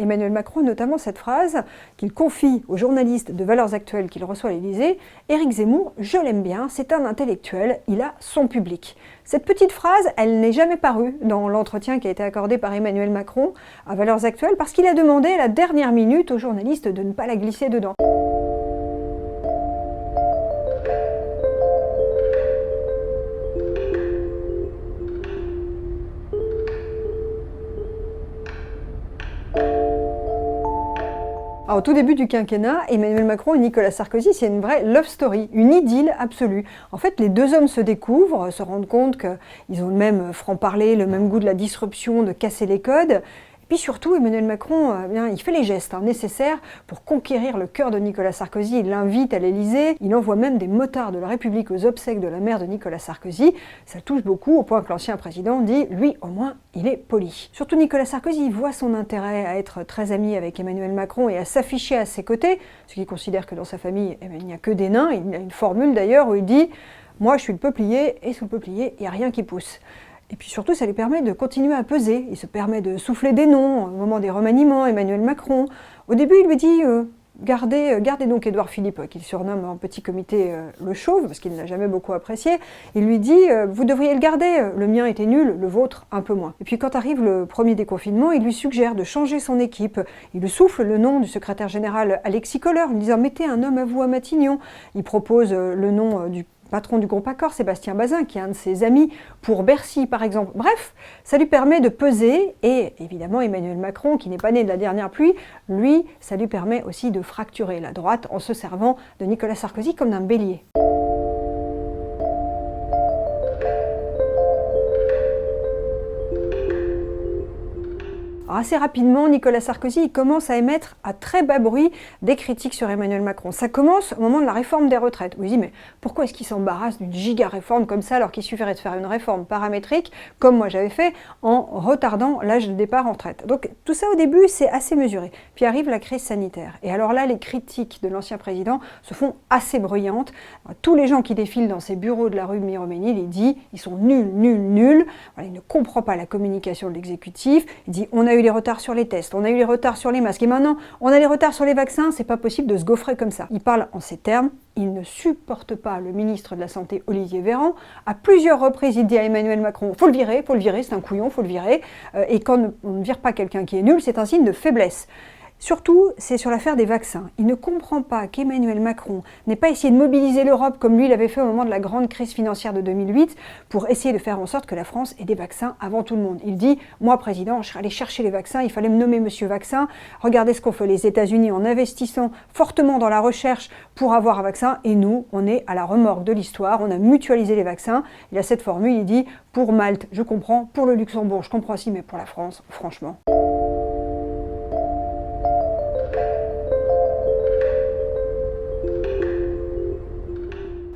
Emmanuel Macron a notamment cette phrase qu'il confie aux journalistes de Valeurs Actuelles qu'il reçoit à l'Élysée. « Éric Zemmour, je l'aime bien, c'est un intellectuel, il a son public ». Cette petite phrase, elle n'est jamais parue dans l'entretien qui a été accordé par Emmanuel Macron à Valeurs Actuelles parce qu'il a demandé à la dernière minute aux journalistes de ne pas la glisser dedans. Alors, au tout début du quinquennat, Emmanuel Macron et Nicolas Sarkozy, c'est une vraie love story, une idylle absolue. En fait, les deux hommes se découvrent, se rendent compte qu'ils ont le même franc-parler, le même goût de la disruption, de casser les codes. Et puis surtout, Emmanuel Macron, il fait les gestes nécessaires pour conquérir le cœur de Nicolas Sarkozy. Il l'invite à l'Élysée, il envoie même des motards de la République aux obsèques de la mère de Nicolas Sarkozy. Ça touche beaucoup, au point que l'ancien président dit « lui, au moins, il est poli ». Surtout Nicolas Sarkozy voit son intérêt à être très ami avec Emmanuel Macron et à s'afficher à ses côtés, ce qui considère que dans sa famille, il n'y a que des nains. Il a une formule d'ailleurs où il dit « moi, je suis le peuplier, et sous le peuplier, il n'y a rien qui pousse ». Et puis surtout, ça lui permet de continuer à peser. Il se permet de souffler des noms au moment des remaniements, Emmanuel Macron. Au début, il lui dit gardez donc Édouard Philippe, qu'il surnomme en petit comité le chauve, parce qu'il ne l'a jamais beaucoup apprécié. Il lui dit vous devriez le garder, le mien était nul, le vôtre un peu moins. Et puis quand arrive le premier déconfinement, il lui suggère de changer son équipe. Il lui souffle le nom du secrétaire général Alexis Kohler, en lui disant mettez un homme à vous à Matignon. Il propose le nom du patron du groupe Accor, Sébastien Bazin, qui est un de ses amis, pour Bercy par exemple. Bref, ça lui permet de peser, et évidemment Emmanuel Macron, qui n'est pas né de la dernière pluie, lui, ça lui permet aussi de fracturer la droite en se servant de Nicolas Sarkozy comme d'un bélier. Alors assez rapidement, Nicolas Sarkozy commence à émettre à très bas bruit des critiques sur Emmanuel Macron. Ça commence au moment de la réforme des retraites. Vous vous dites, mais pourquoi est-ce qu'il s'embarrasse d'une giga-réforme comme ça alors qu'il suffirait de faire une réforme paramétrique, comme moi j'avais fait, en retardant l'âge de départ en retraite. Donc tout ça au début, c'est assez mesuré. Puis arrive la crise sanitaire. Et alors là, les critiques de l'ancien président se font assez bruyantes. Tous les gens qui défilent dans ces bureaux de la rue Miromesnil, il dit, ils sont nuls, nuls, nuls. Voilà, il ne comprend pas la communication de l'exécutif. Il dit, on a eu les retards sur les tests, on a eu les retards sur les masques, et maintenant on a les retards sur les vaccins, c'est pas possible de se gaufrer comme ça. Il parle en ces termes, il ne supporte pas le ministre de la Santé Olivier Véran. À plusieurs reprises, il dit à Emmanuel Macron, faut le virer, c'est un couillon, faut le virer, et quand on ne vire pas quelqu'un qui est nul, c'est un signe de faiblesse. Surtout, c'est sur l'affaire des vaccins. Il ne comprend pas qu'Emmanuel Macron n'ait pas essayé de mobiliser l'Europe comme lui l'avait fait au moment de la grande crise financière de 2008 pour essayer de faire en sorte que la France ait des vaccins avant tout le monde. Il dit « Moi, président, je serais allé chercher les vaccins, il fallait me nommer monsieur vaccin. Regardez ce qu'ont fait les États-Unis en investissant fortement dans la recherche pour avoir un vaccin. Et nous, on est à la remorque de l'histoire, on a mutualisé les vaccins. » Il a cette formule, il dit « Pour Malte, je comprends. Pour le Luxembourg, je comprends aussi, mais pour la France, franchement. »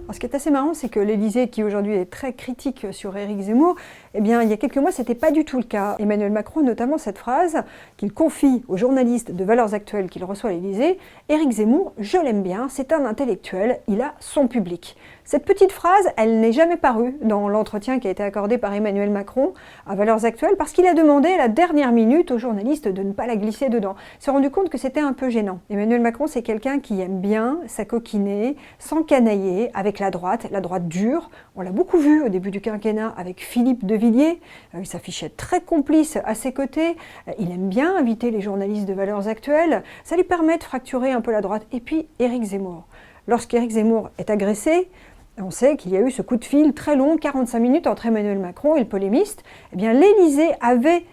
Alors, ce qui est assez marrant, c'est que l'Élysée, qui aujourd'hui est très critique sur Éric Zemmour, eh bien, il y a quelques mois, ce n'était pas du tout le cas. Emmanuel Macron a notamment cette phrase qu'il confie aux journalistes de Valeurs Actuelles qu'il reçoit à l'Élysée. « Éric Zemmour, je l'aime bien, c'est un intellectuel, il a son public ». Cette petite phrase, elle n'est jamais parue dans l'entretien qui a été accordé par Emmanuel Macron à Valeurs Actuelles parce qu'il a demandé à la dernière minute aux journalistes de ne pas la glisser dedans. Il s'est rendu compte que c'était un peu gênant. Emmanuel Macron, c'est quelqu'un qui aime bien s'acoquiner, s'encanailler avec la droite dure. On l'a beaucoup vu au début du quinquennat avec Philippe de Villiers. Il s'affichait très complice à ses côtés. Il aime bien inviter les journalistes de Valeurs Actuelles. Ça lui permet de fracturer un peu la droite. Et puis Éric Zemmour. Lorsqu'Éric Zemmour est agressé, on sait qu'il y a eu ce coup de fil très long, 45 minutes entre Emmanuel Macron et le polémiste. Eh bien, l'Élysée avait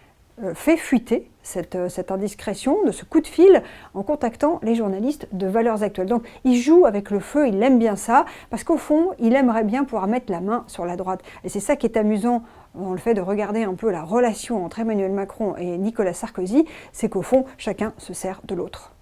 fait fuiter cette indiscrétion de ce coup de fil en contactant les journalistes de Valeurs Actuelles. Donc il joue avec le feu, il aime bien ça, parce qu'au fond, il aimerait bien pouvoir mettre la main sur la droite. Et c'est ça qui est amusant dans le fait de regarder un peu la relation entre Emmanuel Macron et Nicolas Sarkozy, c'est qu'au fond, chacun se sert de l'autre.